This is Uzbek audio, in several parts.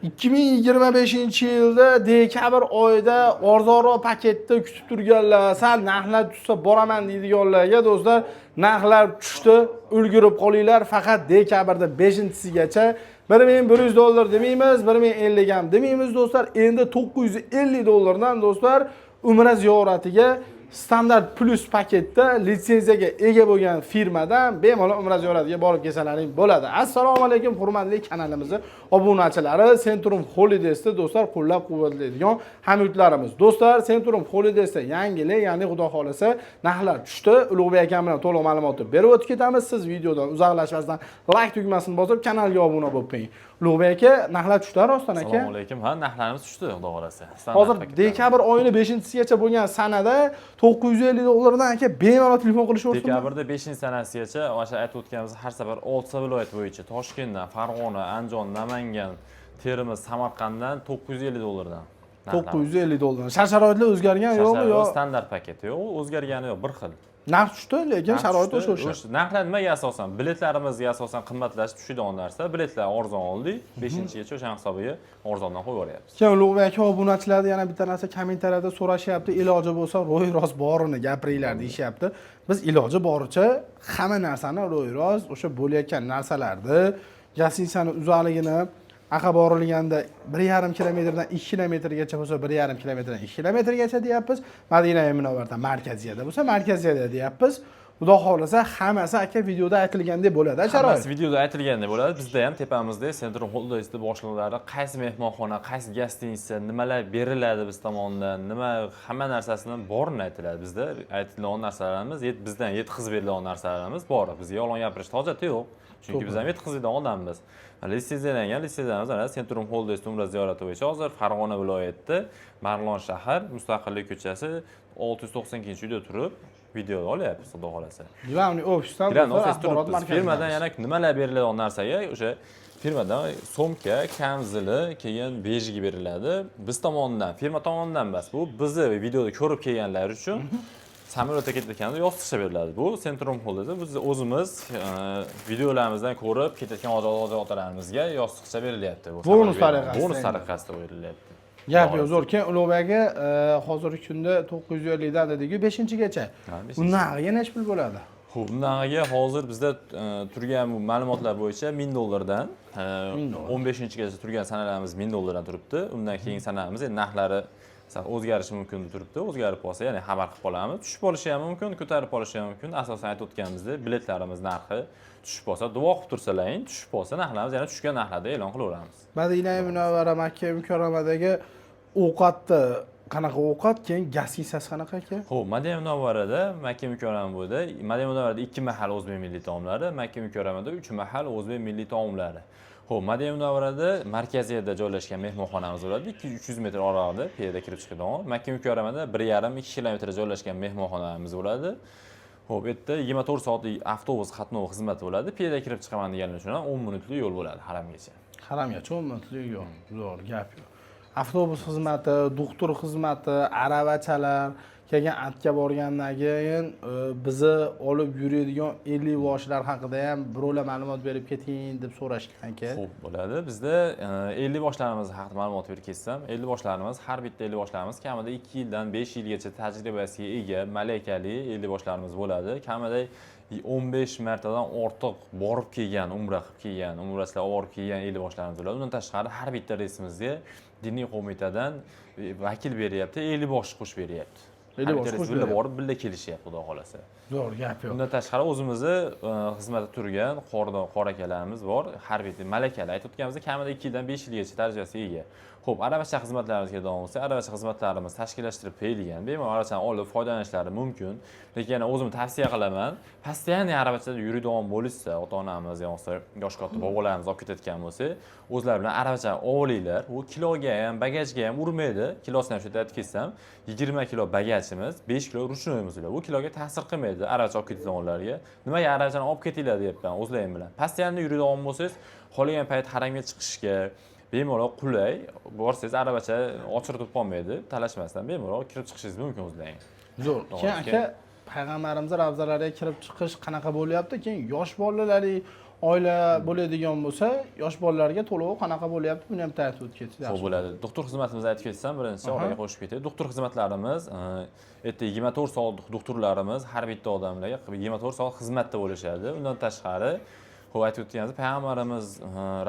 2025-yilda dekabr oyida arzonroq paketda kutib turganlar, sal narxlar tushsa boraman deydiganlarga do'stlar, narxlar tushdi, ulgurib qolinglar. Faqat dekabrda 5-sigacha $1100 demaymiz, 1050 ham demaymiz do'stlar. Endi $950 do'stlar Umra ziyoratiga standart plus paketda litsenziyaga ega bo'lgan firmadan bemalol Umra ziyoratiga borib kelsalaring bo'ladi. Assalomu alaykum hurmatli kanalimizning obunachilari. Centrum Holidays'da do'stlar qo'llab-quvvatlaydigan hamyurtlarimiz. Do'stlar, Centrum Holidays'da yangilik, ya'ni xudo xolasa narxlar tushdi. Ulug'bek akam bilan to'liq ma'lumotni berib o'tib ketamiz. Siz videodan uzoqlashmasdan like tugmasini bosib kanalga obuna bo'lib qo'ying. Ulug'bek aka, narxlar tushdi rostdan aka? Assalomu alaykum. Ha, narxlarimiz tushdi, xudo xolasa. Hozir dekabr oyining 5-sigacha bo'lgan sanada $950 dan aka bemalol telefon qilish o'rniga dekabrda 5-sanasigacha o'sha aytib o'tganimiz har safar 6 viloyat bo'yicha Toshkentdan, Farg'ona, Andijon, Namangan, Termiz, Samarqanddan $950 dan. $950. Shart-sharoitlar o'zgargan yo'qmi yo? Standart paket yo'q, o'zgargani yo'q, bir xil. Narx tushdi, lekin sharoit o'sha. Narxlar nimaga asosan? Biletlarimizga asosan qimmatlashib tushadigan narsa. Biletlar arzon oldik, 5-gacha o'sha hisobiga arzondan qo'yib yuboryapmiz. Keyin Ulug'bek aka obunachilardan yana bitta narsa kommentariyada so'rashyapti, iloji bo'lsa ro'y-rost borini gapiringlar deyishyapti. Biz iloji boricha hamma narsani ro'y-rost o'sha bo'layotgan narsalarni, gastinsani uzoqligini aqa borilganda 1,5 kilometrdan 2 kilometrgacha bo'lsa 1,5 kilometrdan 2 kilometrgacha deyapmiz. Madina Munavvarda markaziyada bo'lsa markaziyada deyapmiz. Xudo xolasa hammasi aka videoda aytilgandek bo'ladi, sharoit. Hammasi videoda aytilgandek bo'ladi. Bizda ham tepamizda Centrum Holidays'da boshliqlari qaysi mehmonxona, qaysi gastinitsa, nimalar beriladi biz tomonidan, nima hamma narsasini borini aytiladi. Bizda aytilgan narsalarimiz, bizdan yetkazib berilgan narsalarimiz bor. Bizga yolg'on gapirishga hojati yo'q. Chunki biz ham yetkazadigan odammiz. Litsenziyalangan Centrum Holidays Umra ziyorati bo'yicha hozir Farg'ona viloyatida Marg'ilon shahar Mustaqillik ko'chasi 692-uyda turib video olyapmiz, xudo xolasa. Uning ofisdan axborot markazidan firmadan yana nimalar beriladigan narsaga o'sha firmadan somka, kamzili, keyin bejigi beriladi. Biz tomonidan, firma tomonidan emas, bu bizni videoda ko'rib kelganlar uchun samolyotga ketayotganda yostiqcha beriladi. Bu Centrum Holidays'da biz o'zimiz videolarimizdan ko'rib ketayotgan ojod-ojodlarimizga yostiqcha berilyapti. Bu bonus tariqasida. Bonus tariqasida berilyapti. Gap yo'q, zo'r. Keyin Ulug'bek aka hozirgi kunda 950 dan dediku 5-gacha. Undan necha pul bo'ladi? Xo'p, undan hozir bizda turgan ma'lumotlar bo'yicha $1000 dan 15-gacha turgan sanalarimiz $1000 dan turibdi. Undan keyingi sanalarimiz narxlari o'zgarishi mumkin turibdi. O'zgarib qolsa, ya'ni xabar qilib qolamiz. Tushib qolishi ham mumkin, ko'tarib qolishi ham mumkin. Asosan aytib o'tganimizdek, biletlarimiz narxi tushib qolsa, duo qilib tursalaring, tushib qolsa narxlarimiz yana tushgan narxlarda e'lon qilaveramiz. Madina Munavvara Makka mukarramadagi ovqatni qanaqa ovqat, keyin gastitsasi qanaqa aka? Xo'p, Madina Munavvarada, Makka mukarrama bo'ldi. Madina Munavvarada 2 mahal o'zbek milliy taomlari, Makka mukarramada 3 mahal o'zbek milliy taomlari. Xo'p, Madina Munavvarada markaziyada joylashgan mehmonxonamiz bo'ladi. 200-300 metr oraliqda piyoda kirib chiqadigan. Makka mukarramada 1,5-2 kilometr joylashgan mehmonxonamiz bo'ladi. Xo'p, bu yerda 24 soatlik avtobus qatnovi xizmati bo'ladi. Piyoda kirib chiqaman deganlar uchun ham 10 minutlik yo'l bo'ladi haramgacha. Haramgacha 10 minutlik yo'l. Zo'r gap yo'q. Avtobus xizmati, doktor xizmati, aravachalar, kelgan atga borgandan keyin bizni olib yuradigan 50 yoshlar haqida ham birovlar ma'lumot berib keting deb so'rashgan aka. Xo'p, bo'ladi. Bizda 50 yoshlarimiz haqida ma'lumot berib ketsam, 50 yoshlarimiz, har bitta 50 yoshlarimiz kamida 2 yildan 5 yilgacha tajribasiga ega malakali 50 yoshlarimiz bo'ladi. Kamida 15 martadan ortiq borib kelgan, umra qilib kelgan, umrachilar olib kelgan 50 yoshlarimiz bo'ladi. Undan tashqari har bitta reisimizga diniy qo'mitadan vakil beryapti, 50 bosh qo'shib beryapti. 50 bosh qo'shib borib birga kelishyapti, xudo xolasa. Zo'r gap yo'q. Undan tashqari o'zimizni xizmatda turgan qor akalarimiz bor. Har bitta malakali aytib o'tganimizda kamida 2 yildan 5 yilgacha darajasiga ega. Xo'p, aravacha xizmatlarimizga davom etsak, aravacha xizmatlarimiz tashkillashtirib qo'yilgan. Bemalol aravachadan olib foydalanishlari mumkin. Lekin yana o'zim tavsiya qilaman, постоянно aravachada yuradigan bo'lsa, ota-onamiz yoki yosh katta bobolarimiz olib ketayotgan bo'lsa, o'zlari bilan aravachani olinglar. U kiloga ham, bagajga ham urmaydi. Kilosini ham shu yerda aytib ketsam, 20 kilo bagajimiz, 5 kilo ruchnoyimiz bor. Bu kiloga ta'sir qilmaydi aravacha olib ketadiganlarga. Nimaga aravachani olib ketinglar deyapman o'zlarim bilan. Постоянно yuradigan bo'lsangiz, qolgan payt haramga chiqishga bemalol qulay, borsangiz aravacha ochirib qolmaydi, talashmasdan bemalol kirib chiqishingiz mumkin o'zlaring. Zo'r. Keyin aka payg'ambarimiz ravzalariga kirib chiqish qanaqa bo'lyapti? Keyin yosh bolalarning oila bo'ladigan bo'lsa, yosh bolalarga to'lov qanaqa bo'lyapti, buni ham ta'kid etib ketsangiz. Xo'p bo'ladi. Doktor xizmatimizni aytib ketsam, birinchi oraga qo'shib ketay. Doktor xizmatlarimiz erta 24 soat doktorlarimiz har bitta odamlarga 24 soat xizmatda bo'lishadi. Undan tashqari, xo'p aytib o'tganingizdek, payg'ambarimiz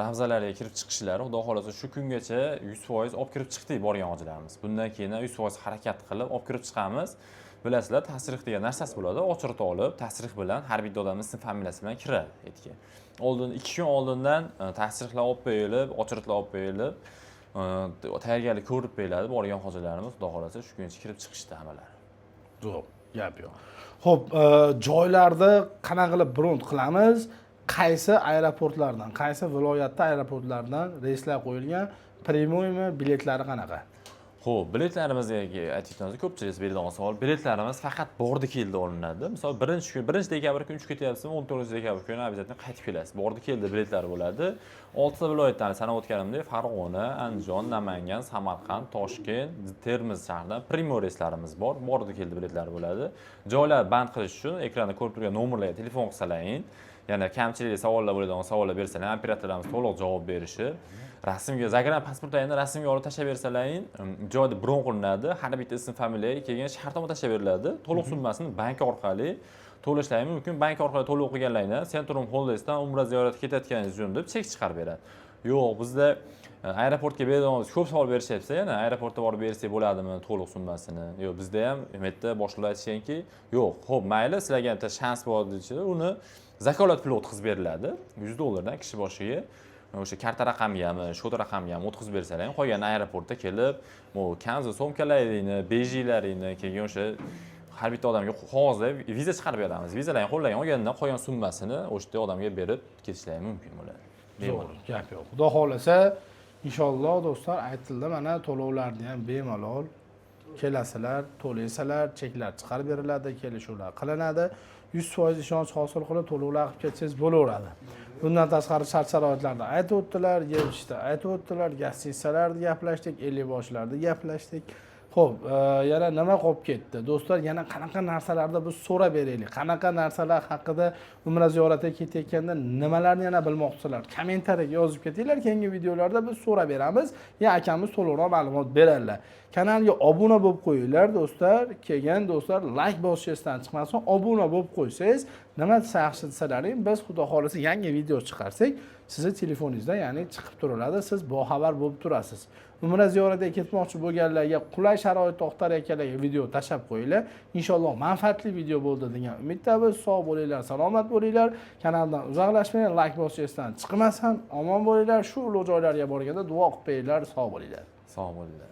ravzalariga kirib chiqishlari, xudo xolasa shu kungacha 100% olib kirib chiqdik borgan hojilarimiz. Bundan keyin 100% harakat qilib olib kirib chiqamiz. Bilasizlar, tasrih degan narsasi bo'ladi. Ochirt olib, tasrih bilan har bitta odamning ism familiyasi bilan kiradi etga. Oldin 2 kun oldindan tasrihlar olib qo'yilib, ochiritlar olib qo'yilib, tayyorgarlik ko'rib qo'yiladi borgan hojilarimiz, xudo xolasa shu kungacha kirib chiqishdi hammalari. Zo'r, gap yo'q. Xo'p, joylarda qanaqa qilib brend qilamiz? Qaysi aeroportlardan, qaysi viloyatda aeroportlardan reyslar qo'yilgan, premyumi, biletlari qanaqa? Xo'p, biletlarimizga aytayotganimizda ko'pchilik beradigan savol, biletlarimiz faqat bordi keldi olinadi. Misol, 1 dekabr kuni uchib ketyapsizmi, 14 dekabr kuni обязательно qaytib kelasiz. Bordi keldi biletlar bo'ladi. 6 ta viloyatlarni sanab o'tganimdek, Farg'ona, Andijon, Namangan, Samarqand, Toshkent, Termiz shahridan premyo reyslarimiz bor. Bordi keldi biletlar bo'ladi. Joylar band qilish uchun ekranda ko'rib turgan nomerlarga telefon qilsalaring, yana kamchilik savollar bo'ladigan savollar bersalar, operatorlarimiz to'liq javob berishi. Rasmga, zagram pasportlarini rasmga olib tashlab bersalaring, joyda bron qilinadi, har bitta ism familiyaga kelgan shartnoma tashlab beriladi. To'liq summasini bank orqali to'lashlari mumkin. Bank orqali to'lov qilganlardan Centrum Holdesdan umra ziyoratiga ketayotganingiz uchun deb chek chiqarib beradi. Yo'q, bizda aeroportga beradiganimiz ko'p savol berishyapti, yana aeroportga borib bersak bo'ladimi to'liq summasini? Yo'q, bizda ham bu yerda boshqalar aytishganki, yo'q, xo'p, mayli, sizlarga bitta shans bor deyishadi. Uni zakolat puli o'tkazib beriladi. $100 dan kishi boshiga. O'sha karta raqamiyami, shot raqamiyami o'tkazib bersalar, qolgan aeroportda kelib, kanza somkalaringni, bejilaringni, keyin o'sha har bitta odamga qog'ozda viza chiqarib beramiz. Vizalarni qo'llagan olgandan qolgan summasini o'sha yerda odamga berib ketishlari mumkin bo'ladi. Zo'r, gap yo'q. Xudo xolasa, inshaalloh do'stlar, aytildi, mana to'lovlarni ham bemalol kelasizlar, to'laysalar, cheklar chiqarib beriladi, kelishuvlar qilinadi. 100% ishonch hosil qilib to'lovlar qilib ketsangiz bo'laveradi. Bundan tashqari shart-sharoitlarni aytib o'tdilar, yig'ishda aytib o'tdilar, gastitsalarni gaplashdik, 50 boshlarni gaplashdik. Xo'p, yana nima qolib ketdi? Do'stlar, yana qanaqa narsalarda biz so'rab beraylik. Qanaqa narsalar haqida umra ziyoratiga ketayotganda nimalarni yana bilmoqchisilar? Kommentariyaga yozib ketinglar, keyingi videolarda biz so'rab beramiz. Ya akamiz to'liqroq ma'lumot beradilar. Kanalga obuna bo'lib qo'yinglar do'stlar. Kelgan do'stlar like bosishdan chiqmasin, obuna bo'lib qo'ysangiz, nima yaxshi desalaring, biz xudo xolasa yangi video chiqarsak, sizni telefoningizda, ya'ni chiqib turadi, siz boxabar bo'lib turasiz. Umra ziyoratiga ketmoqchi bo'lganlarga qulay sharoit toptirayotganlarga video tashlab qo'yinglar. Inshaalloh manfaatli video bo'ldi degan umiddamiz. Sog' bo'linglar, salomat bo'linglar. Kanaldan uzoqlashmang, like bosishdan chiqmasin, omon bo'linglar. Shu ulug' joylarga borganda duo qilib qo'yinglar, sog' bo'linglar. Sog' bo'linglar.